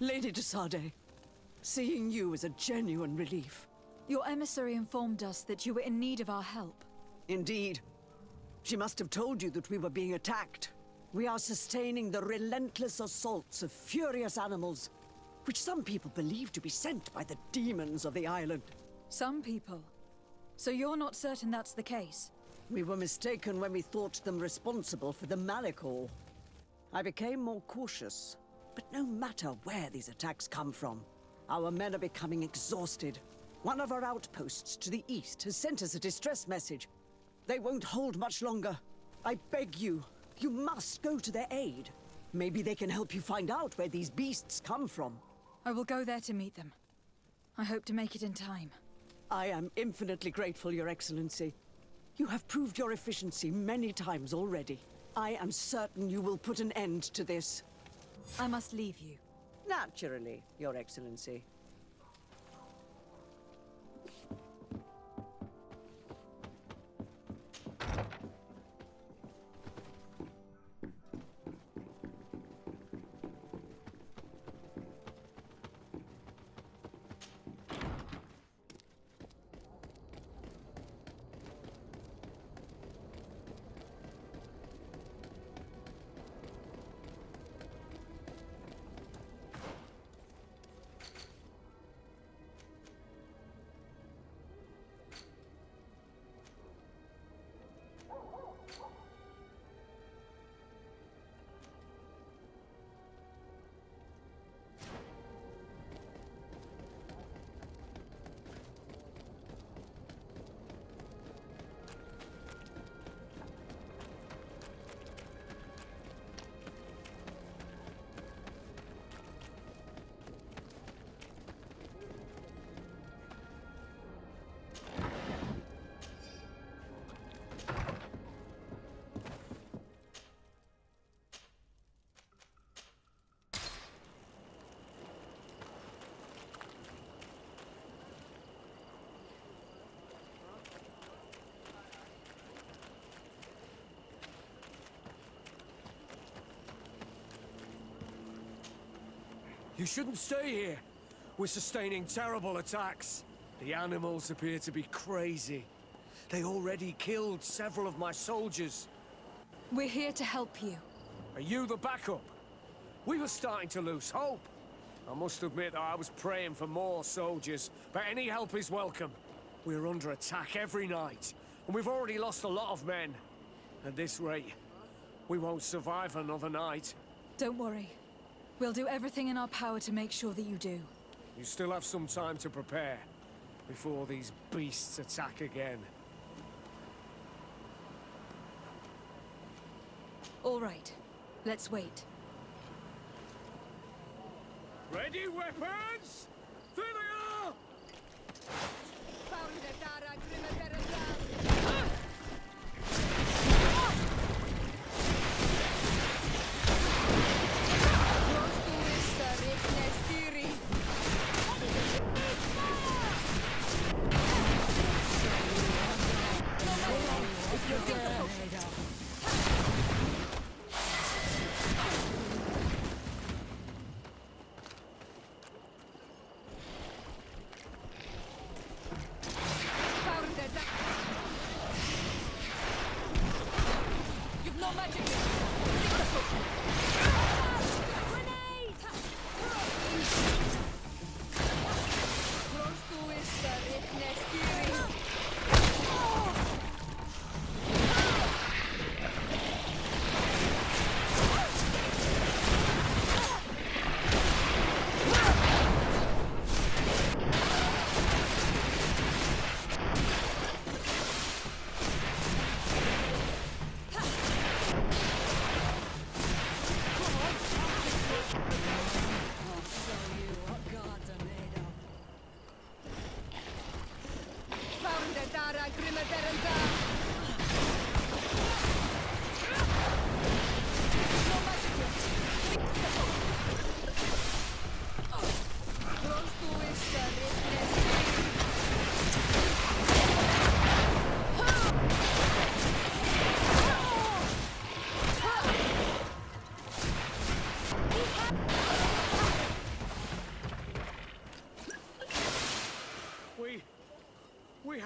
Lady de Sade, seeing you is a genuine relief. Your emissary informed us that you were in need of our help. Indeed. She must have told you that we were being attacked. We are sustaining the relentless assaults of furious animals, which some people believe to be sent by the demons of the island. Some people. So you're not certain that's the case? We were mistaken when we thought them responsible for the Malicor. I became more cautious. But no matter where these attacks come from, our men are becoming exhausted. One of our outposts to the east has sent us a distress message. They won't hold much longer. I beg you, you must go to their aid. Maybe they can help you find out where these beasts come from. I will go there to meet them. I hope to make it in time. I am infinitely grateful, Your Excellency. You have proved your efficiency many times already. I am certain you will put an end to this. I must leave you. Naturally, Your Excellency. You shouldn't stay here. We're sustaining terrible attacks. The animals appear to be crazy. They already killed several of my soldiers. We're here to help you. Are you the backup? We were starting to lose hope. I must admit that I was praying for more soldiers, but any help is welcome. We're under attack every night, and we've already lost a lot of men. At this rate, we won't survive another night. Don't worry. We'll do everything in our power to make sure that you do. You still have some time to prepare, before these beasts attack again. All right. Let's wait. Ready, weapons? There they are!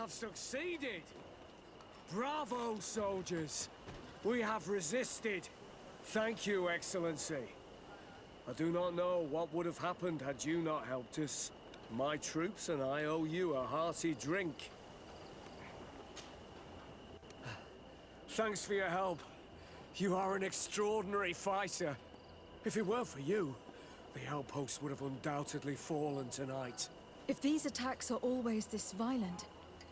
have succeeded! Bravo, soldiers! We have resisted. Thank you, Excellency. I do not know what would have happened had you not helped us. My troops and I owe you a hearty drink. Thanks for your help. You are an extraordinary fighter. If it weren't for you, the outpost would have undoubtedly fallen tonight. If these attacks are always this violent,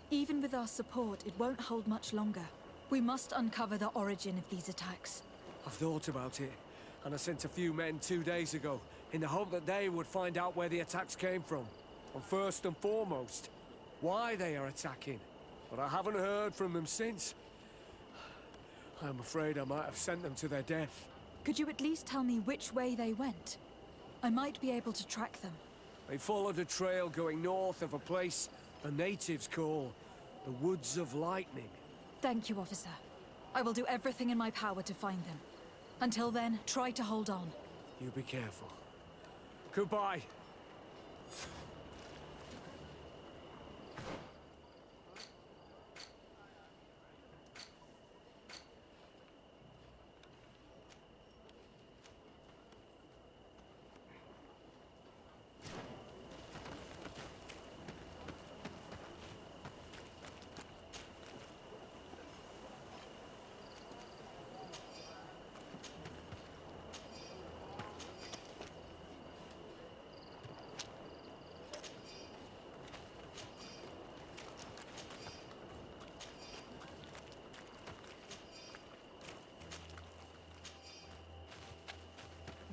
even with our support, it won't hold much longer. We must uncover the origin of these attacks. I've thought about it, and I sent a few men 2 days ago, in the hope that they would find out where the attacks came from. And first and foremost, why they are attacking. But I haven't heard from them since. I'm afraid I might have sent them to their death. Could you at least tell me which way they went? I might be able to track them. They followed a trail going north of a place the natives call the Woods of Lightning. Thank you, officer. I will do everything in my power to find them. Until then, try to hold on. You be careful. Goodbye.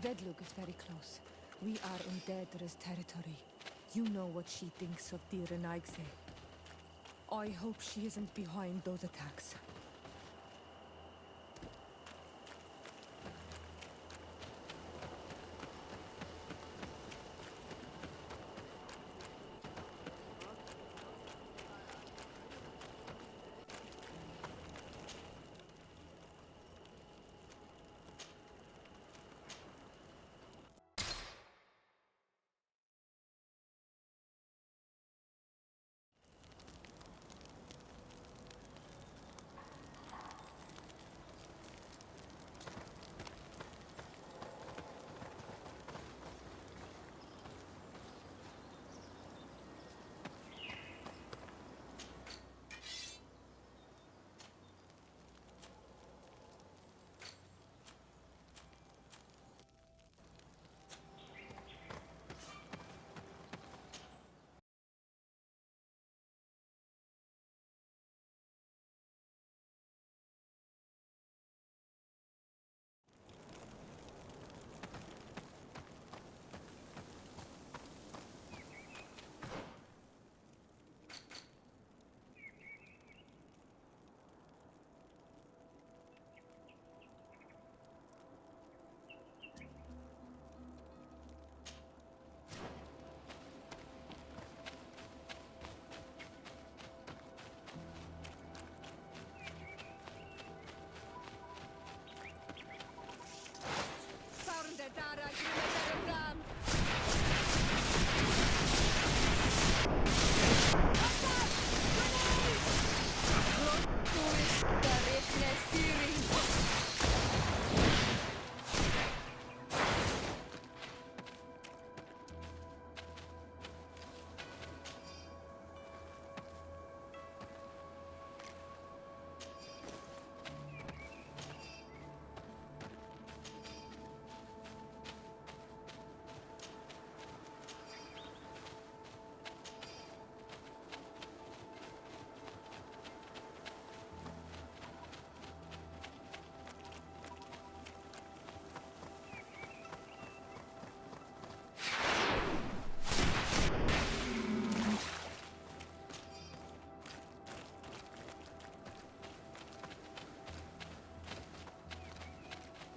Vedlug is very close. We are in Daedra's territory. You know what she thinks of Direnaigse. I hope she isn't behind those attacks.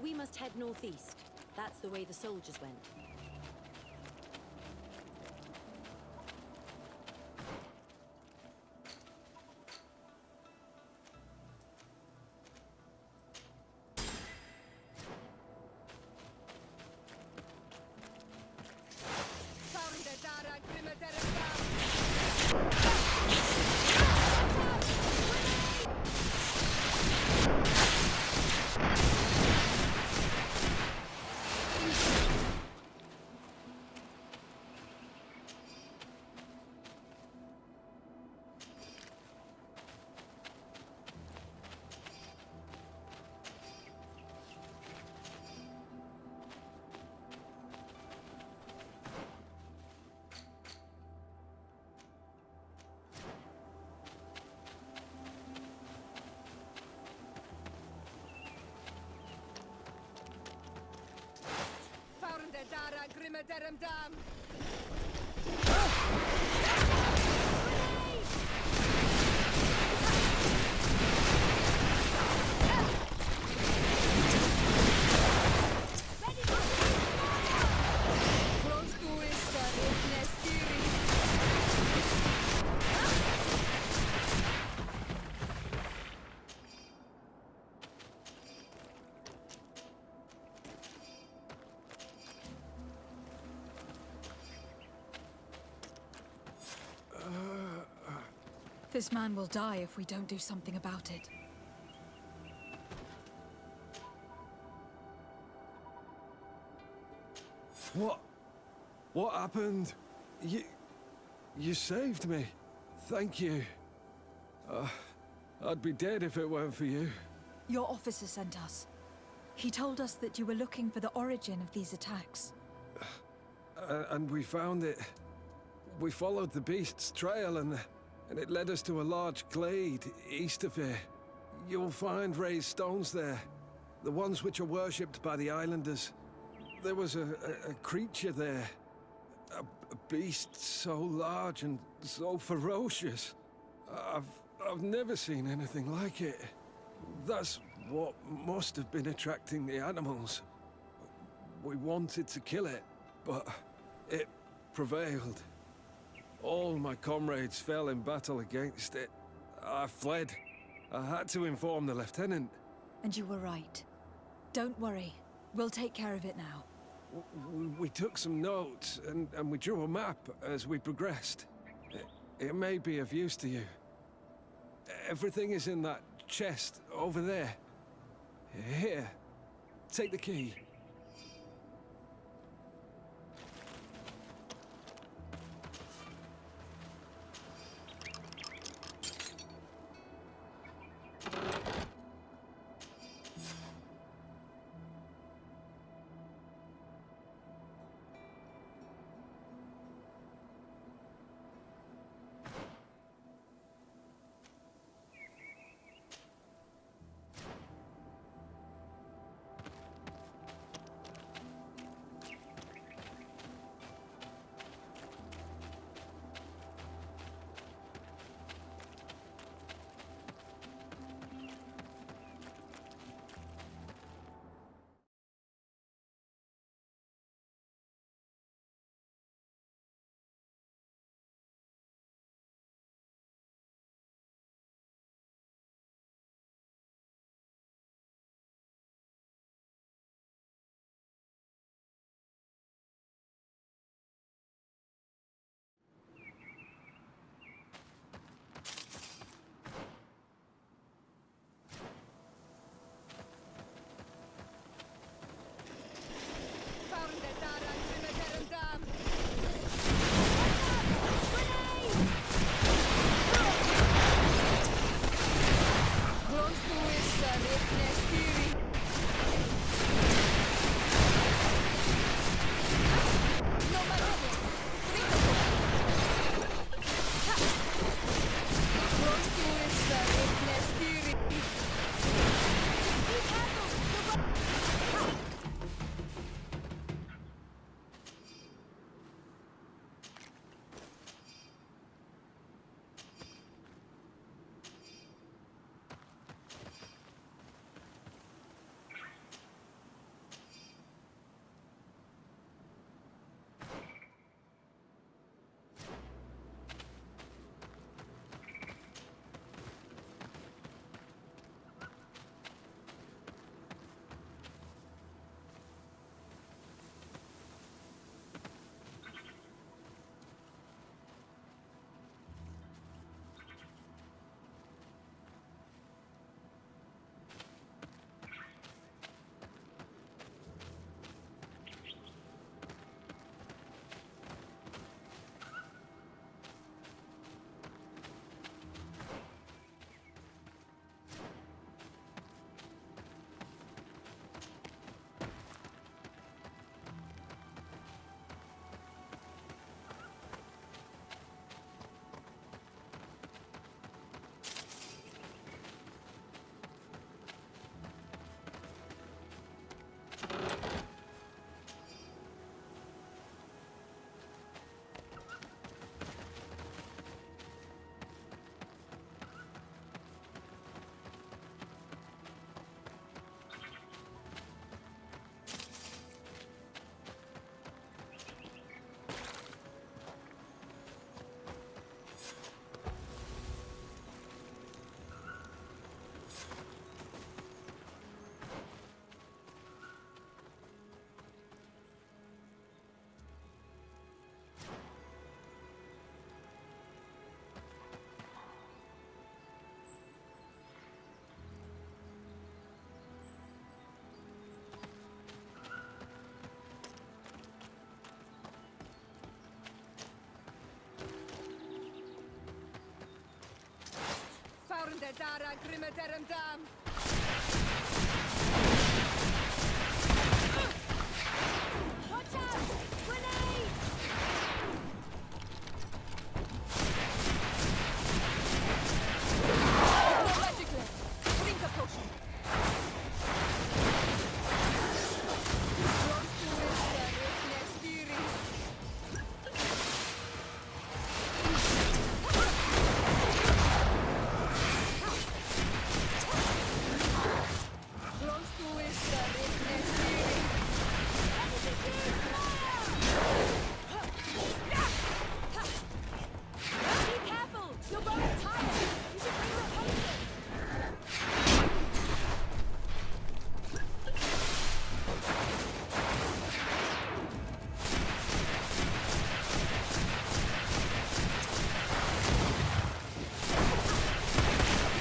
We must head northeast. That's the way the soldiers went. Derem dam! This man will die if we don't do something about it. What happened? You saved me. Thank you. I'd be dead if it weren't for you. Your officer sent us. He told us that you were looking for the origin of these attacks. And we found it. We followed the beast's trail and it led us to a large glade east of here. You'll find raised stones there, the ones which are worshipped by the islanders. There was a creature there, a beast so large and so ferocious. I've never seen anything like it. That's what must have been attracting the animals. We wanted to kill it, but it prevailed. All my comrades fell in battle against it. I fled. I had to inform the lieutenant. And you were right. Don't worry. We'll take care of it now. We took some notes and we drew a map as we progressed. It may be of use to you. Everything is in that chest over there. Here, take the key. Dara Grimeterem Dam! Watch out! Grenade! No magic left. Drink a potion. Be careful! You're both tired! You should bring your potion!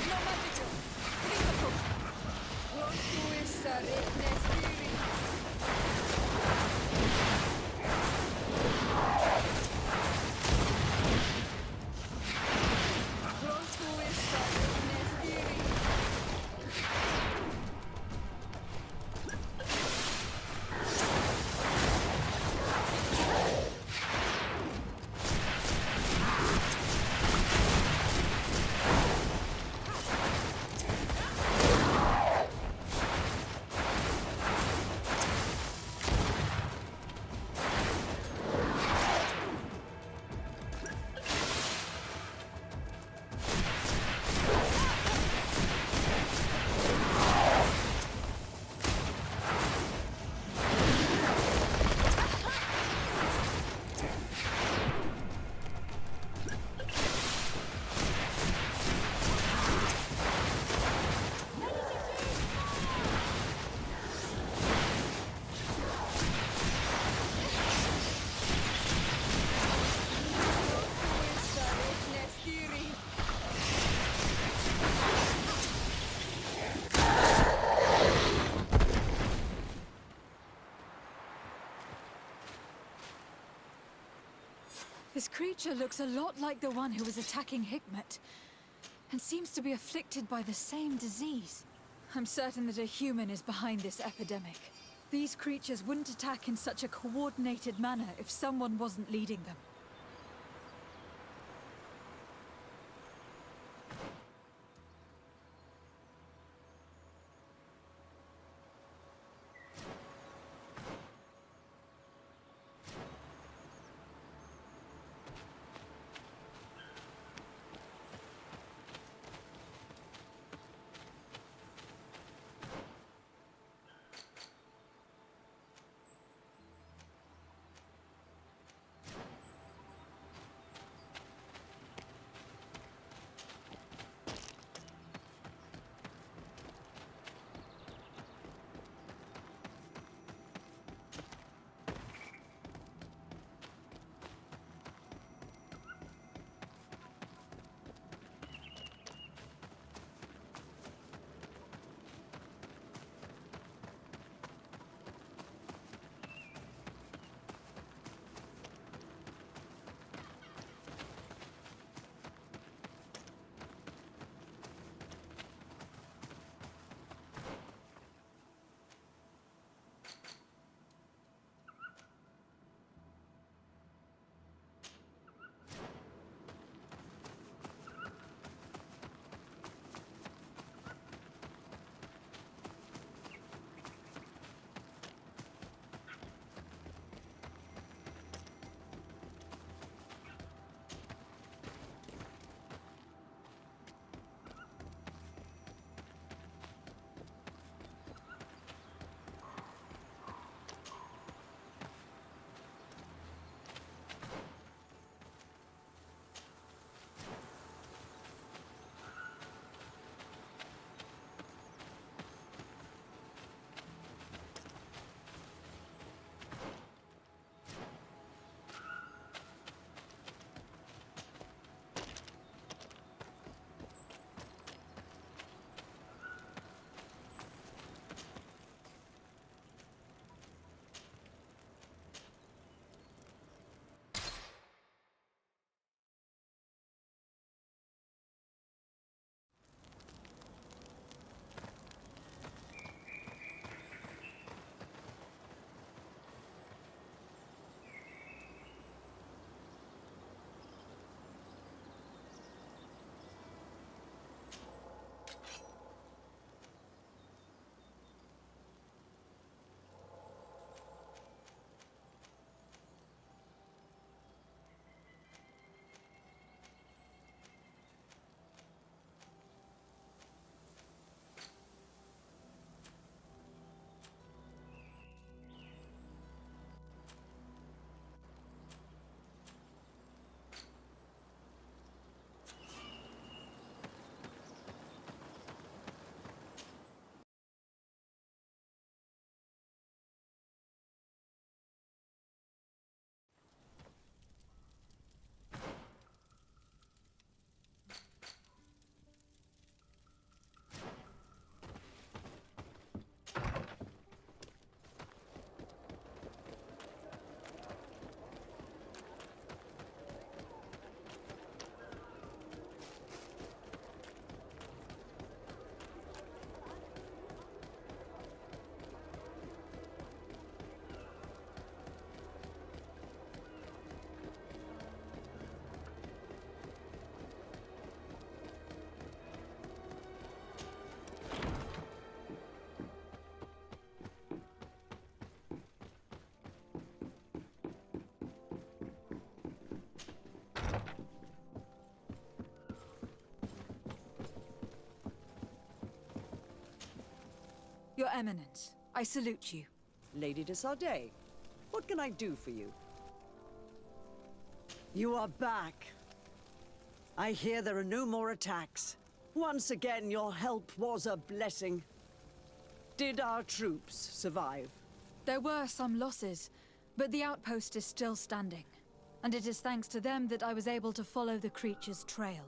No magic left. Drink a potion. This creature looks a lot like the one who was attacking Hikmet, and seems to be afflicted by the same disease. I'm certain that a human is behind this epidemic. These creatures wouldn't attack in such a coordinated manner if someone wasn't leading them. Your Eminence, I salute you. Lady de Sardet, what can I do for you? You are back. I hear there are no more attacks. Once again, your help was a blessing. Did our troops survive? There were some losses, but the outpost is still standing. And it is thanks to them that I was able to follow the creature's trail.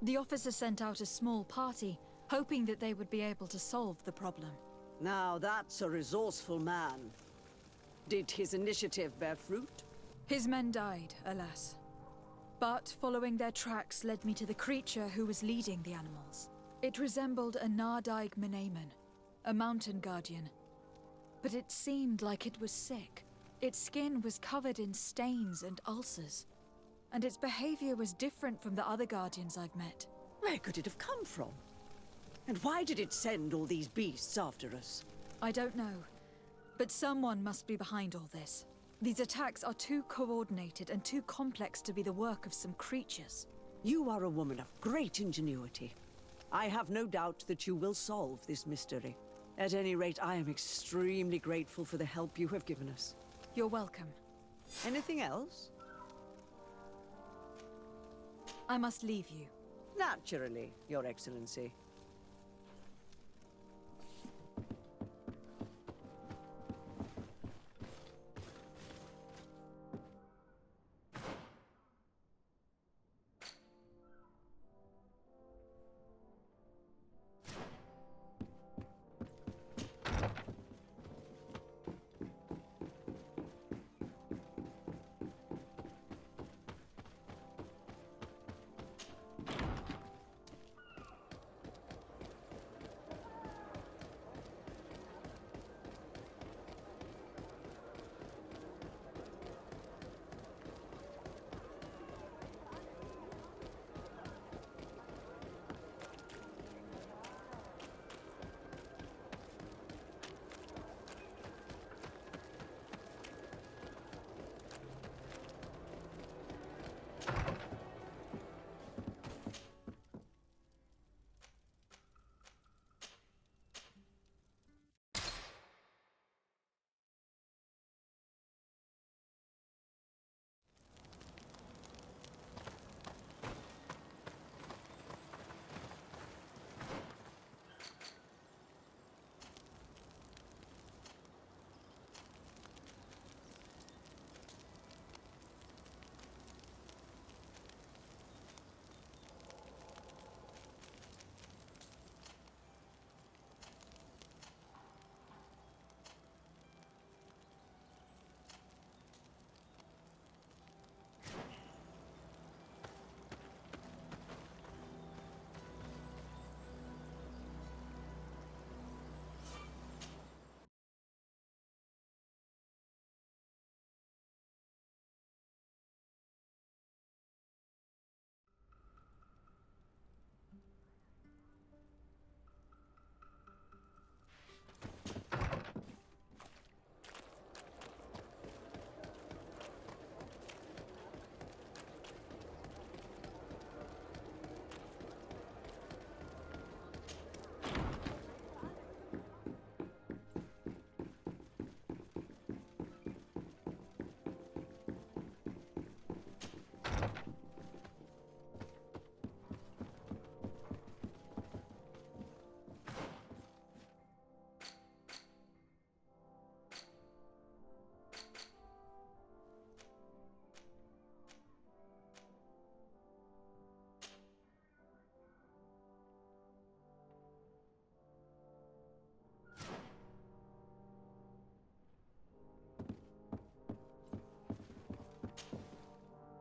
The officer sent out a small party, hoping that they would be able to solve the problem. Now that's a resourceful man. Did his initiative bear fruit? His men died, alas. But following their tracks led me to the creature who was leading the animals. It resembled a Nardaig Menaemon, a mountain guardian. But it seemed like it was sick. Its skin was covered in stains and ulcers. And its behavior was different from the other guardians I've met. Where could it have come from? And why did it send all these beasts after us? I don't know. But someone must be behind all this. These attacks are too coordinated and too complex to be the work of some creatures. You are a woman of great ingenuity. I have no doubt that you will solve this mystery. At any rate, I am extremely grateful for the help you have given us. You're welcome. Anything else? I must leave you. Naturally, Your Excellency.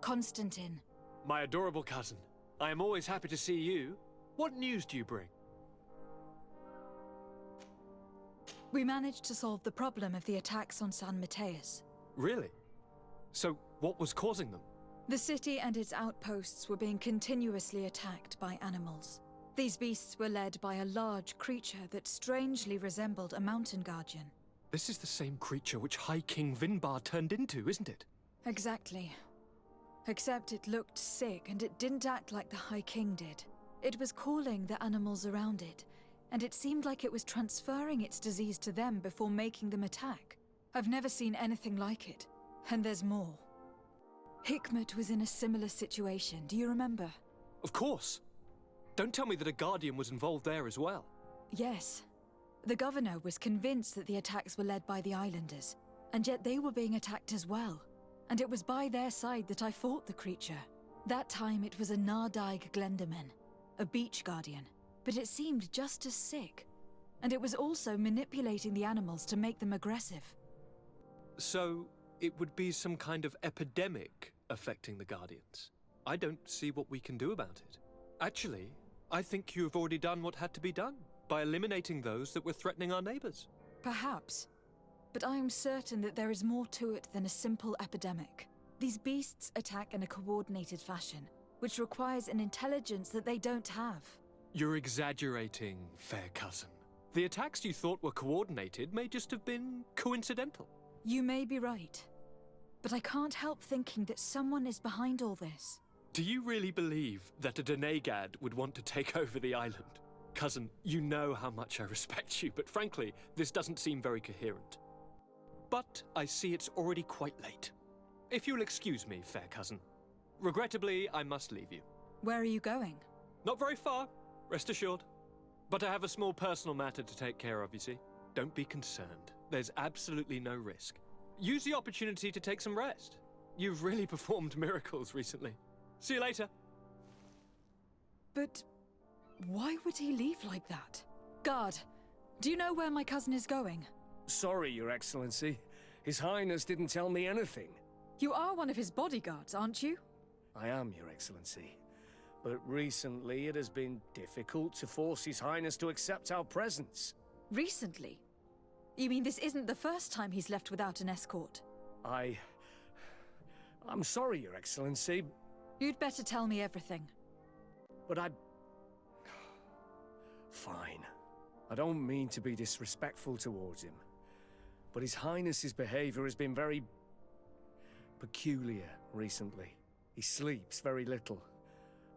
Constantine. My adorable cousin, I am always happy to see you. What news do you bring? We managed to solve the problem of the attacks on San Matheus. Really? So, what was causing them? The city and its outposts were being continuously attacked by animals. These beasts were led by a large creature that strangely resembled a mountain guardian. This is the same creature which High King Vinbar turned into, isn't it? Exactly. Except it looked sick and it didn't act like the High King did. It was calling the animals around it, and it seemed like it was transferring its disease to them before making them attack. I've never seen anything like it. And there's more. Hikmet was in a similar situation, do you remember? Of course. Don't tell me that a Guardian was involved there as well. Yes. The governor was convinced that the attacks were led by the islanders, and yet they were being attacked as well. And it was by their side that I fought the creature. That time it was a Nardaig Glenderman, a beach guardian, but it seemed just as sick. And it was also manipulating the animals to make them aggressive. So, it would be some kind of epidemic affecting the Guardians. I don't see what we can do about it. Actually, I think you've already done what had to be done, by eliminating those that were threatening our neighbors. Perhaps. But I am certain that there is more to it than a simple epidemic. These beasts attack in a coordinated fashion, which requires an intelligence that they don't have. You're exaggerating, fair cousin. The attacks you thought were coordinated may just have been coincidental. You may be right. But I can't help thinking that someone is behind all this. Do you really believe that a Denegad would want to take over the island? Cousin, you know how much I respect you, but frankly, this doesn't seem very coherent. But I see it's already quite late. If you'll excuse me, fair cousin. Regrettably, I must leave you. Where are you going? Not very far, rest assured. But I have a small personal matter to take care of, you see. Don't be concerned. There's absolutely no risk. Use the opportunity to take some rest. You've really performed miracles recently. See you later. But why would he leave like that? Guard, do you know where my cousin is going? Sorry, Your Excellency. His Highness didn't tell me anything. You are one of his bodyguards, aren't you? I am, Your Excellency. But recently it has been difficult to force His Highness to accept our presence. Recently? You mean this isn't the first time he's left without an escort? I'm sorry, Your Excellency, You'd better tell me everything. but Fine. I don't mean to be disrespectful towards him, but His Highness's behavior has been very peculiar recently. He sleeps very little,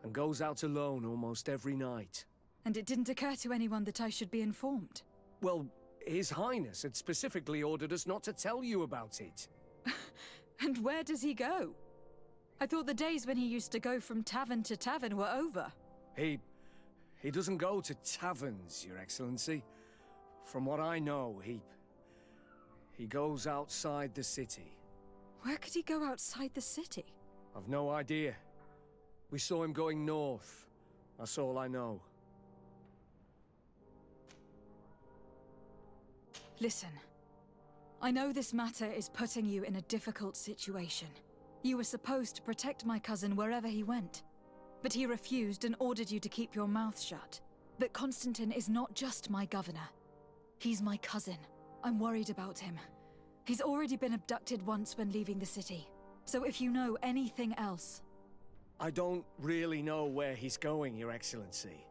and goes out alone almost every night. And it didn't occur to anyone that I should be informed. Well, His Highness had specifically ordered us not to tell you about it. And where does he go? I thought the days when he used to go from tavern to tavern were over. He doesn't go to taverns, Your Excellency. From what I know, he goes outside the city. Where could he go outside the city? I've no idea. We saw him going north. That's all I know. Listen, I know this matter is putting you in a difficult situation. You were supposed to protect my cousin wherever he went, but he refused and ordered you to keep your mouth shut. But Constantine is not just my governor. He's my cousin. I'm worried about him. He's already been abducted once when leaving the city. So if you know anything else... I don't really know where he's going, Your Excellency.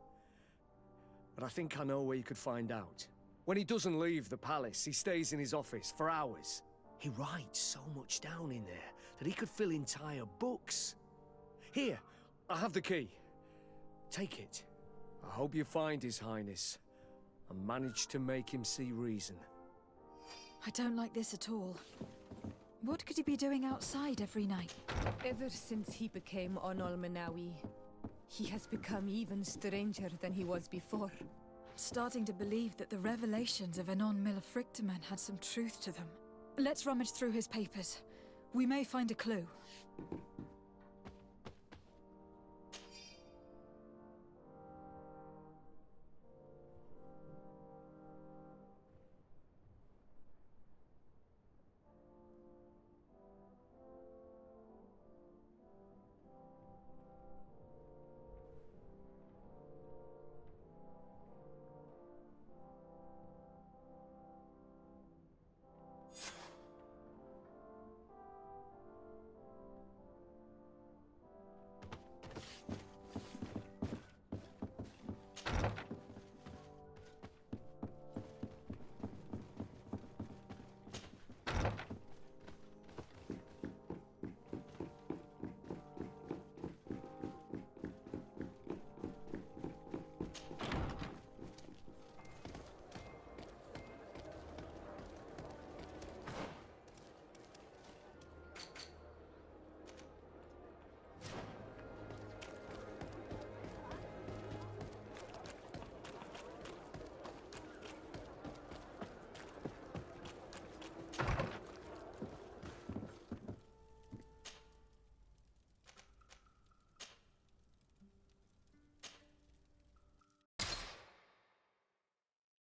But I think I know where you could find out. When he doesn't leave the palace, he stays in his office for hours. He writes so much down in there that he could fill entire books. Here, I have the key. Take it. I hope you find His Highness and manage to make him see reason. I don't like this at all. What could he be doing outside every night? Ever since he became Onol Manawi, he has become even stranger than he was before. I'm starting to believe that the revelations of Anon Millefrictaman had some truth to them. Let's rummage through his papers. We may find a clue.